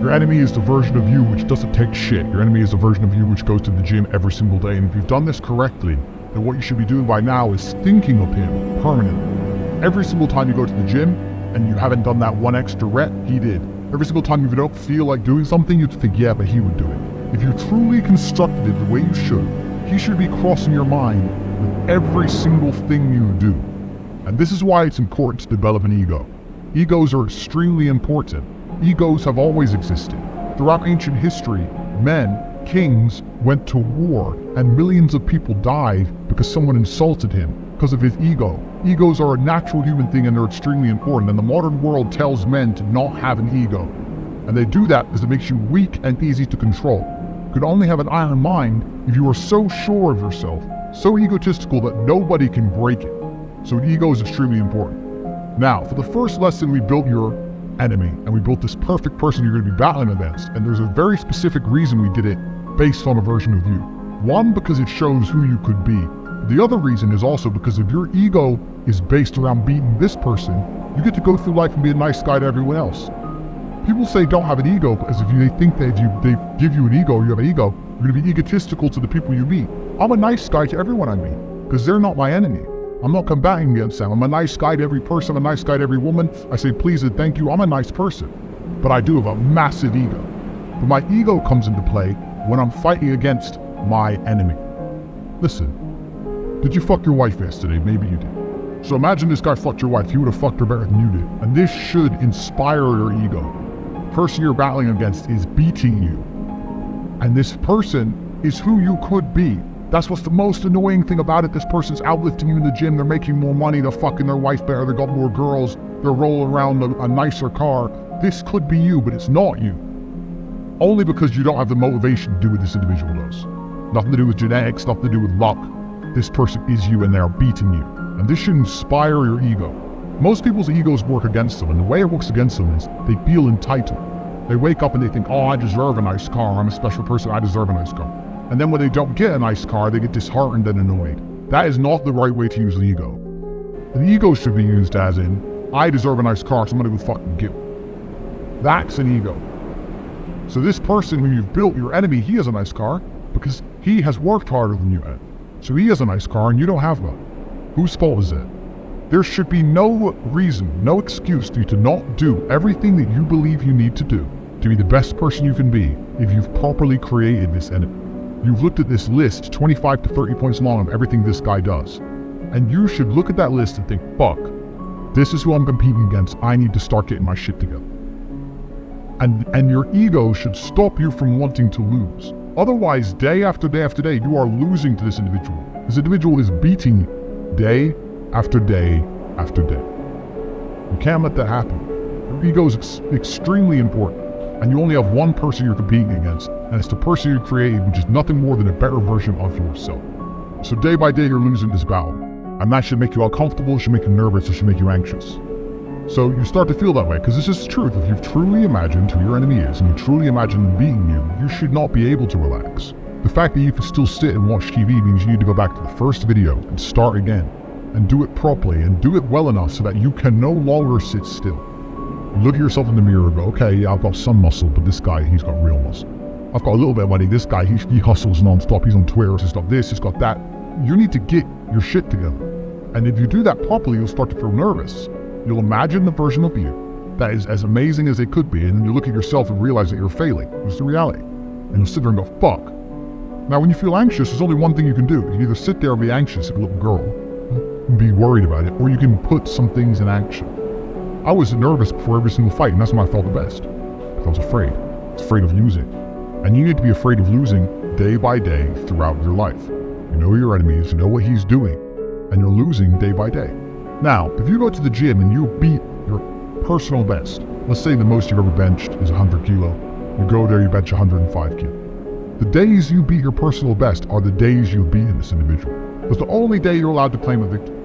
Your enemy is the version of you which doesn't take shit. Your enemy is the version of you which goes to the gym every single day. And if you've done this correctly, then what you should be doing by now is thinking of him permanently. Every single time you go to the gym and you haven't done that one extra rep, he did. Every single time you don't feel like doing something, you'd think, yeah, but he would do it. If you truly constructed it the way you should, he should be crossing your mind with every single thing you do. And this is why it's important to develop an ego. Egos are extremely important. Egos have always existed. Throughout ancient history, men, kings, went to war, and millions of people died because someone insulted him because of his ego. Egos are a natural human thing and they're extremely important, and the modern world tells men to not have an ego. And they do that because it makes you weak and easy to control. You could only have an iron mind if you are so sure of yourself, so egotistical that nobody can break it. So an ego is extremely important. Now, for the first lesson, we built your enemy, and we built this perfect person you're going to be battling against, and there's a very specific reason we did it based on a version of you. One, because it shows who you could be. The other reason is also because if your ego is based around beating this person, you get to go through life and be a nice guy to everyone else. People say don't have an ego because they think that if they give you an ego, you have an ego, you're going to be egotistical to the people you meet. I'm a nice guy to everyone I meet because they're not my enemy. I'm not combating against them. I'm a nice guy to every person, I'm a nice guy to every woman. I say please and thank you. I'm a nice person, but I do have a massive ego. But my ego comes into play when I'm fighting against my enemy. Listen, did you fuck your wife yesterday? Maybe you did. So imagine this guy fucked your wife. He would have fucked her better than you did. And this should inspire your ego. The person you're battling against is beating you. And this person is who you could be. That's what's the most annoying thing about it. This person's outlifting you in the gym. They're making more money. They're fucking their wife better. They got more girls. They're rolling around a nicer car. This could be you, but it's not you. Only because you don't have the motivation to do what this individual does. Nothing to do with genetics, nothing to do with luck. This person is you and they're beating you. And this should inspire your ego. Most people's egos work against them, and the way it works against them is they feel entitled. They wake up and they think, oh, I deserve a nice car. I'm a special person. I deserve a nice car. And then when they don't get a nice car, they get disheartened and annoyed. That is not the right way to use the ego. The ego should be used as in, I deserve a nice car, so I'm gonna go fucking get one. That's an ego. So this person who you've built, your enemy, he has a nice car because he has worked harder than you have. So he has a nice car and you don't have one. Whose fault is that? There should be no reason, no excuse for you to not do everything that you believe you need to do to be the best person you can be if you've properly created this enemy. You've looked at this list, 25 to 30 points long, of everything this guy does. And you should look at that list and think, fuck, this is who I'm competing against. I need to start getting my shit together. And your ego should stop you from wanting to lose. Otherwise, day after day after day, you are losing to this individual. This individual is beating you day after day after day. You can't let that happen. Your ego is extremely important. And you only have one person you're competing against, and it's the person you created, which is nothing more than a better version of yourself. So day by day, you're losing this battle. And that should make you uncomfortable, it should make you nervous, it should make you anxious. So you start to feel that way, because this is the truth. If you've truly imagined who your enemy is, and you truly imagine them beating you, you should not be able to relax. The fact that you can still sit and watch TV means you need to go back to the first video and start again. And do it properly, and do it well enough so that you can no longer sit still. You look at yourself in the mirror and go, okay, yeah, I've got some muscle, but this guy, he's got real muscle. I've got a little bit of money, this guy, he hustles non-stop, he's on Twitter, he's got this, he's got that. You need to get your shit together. And if you do that properly, you'll start to feel nervous. You'll imagine the version of you that is as amazing as it could be, and then you look at yourself and realize that you're failing. It's the reality. And you'll sit there and go, fuck. Now, when you feel anxious, there's only one thing you can do. You can either sit there and be anxious like a little girl, and be worried about it, or you can put some things in action. I was nervous before every single fight, and that's when I felt the best. Because I was afraid. I was afraid of losing. And you need to be afraid of losing day by day throughout your life. You know your enemies, you know what he's doing, and you're losing day by day. Now, if you go to the gym and you beat your personal best, let's say the most you've ever benched is 100 kilo, you go there, you bench 105 kilo. The days you beat your personal best are the days you've beaten this individual. It's the only day you're allowed to claim a victory.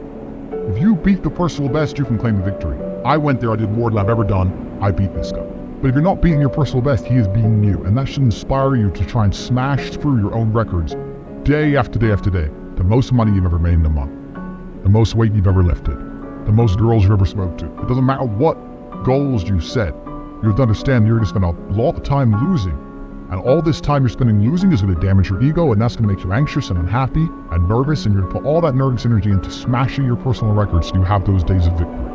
If you beat the personal best, you can claim a victory. I went there, I did more than I've ever done, I beat this guy. But if you're not beating your personal best, he is beating you. And that should inspire you to try and smash through your own records day after day after day. The most money you've ever made in a month. The most weight you've ever lifted. The most girls you've ever smoked to. It doesn't matter what goals you set. You have to understand you're just gonna a lot of time losing. And all this time you're spending losing is gonna damage your ego, and that's gonna make you anxious and unhappy and nervous, and you're gonna put all that nervous energy into smashing your personal records so you have those days of victory.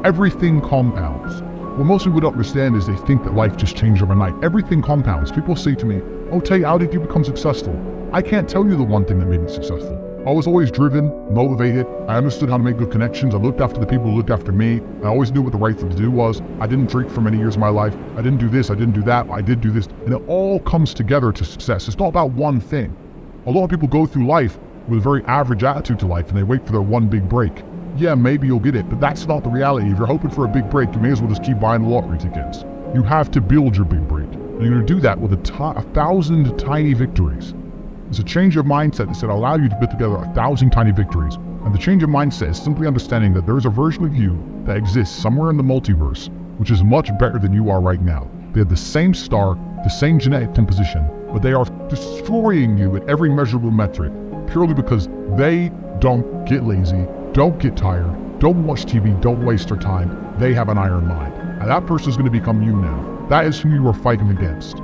Everything compounds. What most people don't understand is they think that life just changed overnight. Everything compounds. People say to me, "Oh, Tay, how did you become successful?" I can't tell you the one thing that made me successful. I was always driven, motivated. I understood how to make good connections. I looked after the people who looked after me. I always knew what the right thing to do was. I didn't drink for many years of my life. I didn't do this, I didn't do that, I did do this. And it all comes together to success. It's not about one thing. A lot of people go through life with a very average attitude to life and they wait for their one big break. Yeah, maybe you'll get it, but that's not the reality. If you're hoping for a big break, you may as well just keep buying the lottery tickets. You have to build your big break. And you're gonna do that with 1,000 tiny victories. It's a change of mindset that's gonna allow you to put together 1,000 tiny victories. And the change of mindset is simply understanding that there's a version of you that exists somewhere in the multiverse, which is much better than you are right now. They have the same star, the same genetic composition, but they are destroying you at every measurable metric, purely because they don't get lazy, don't get tired, don't watch TV, don't waste their time. They have an iron mind. And that person is going to become you now. That is who you are fighting against.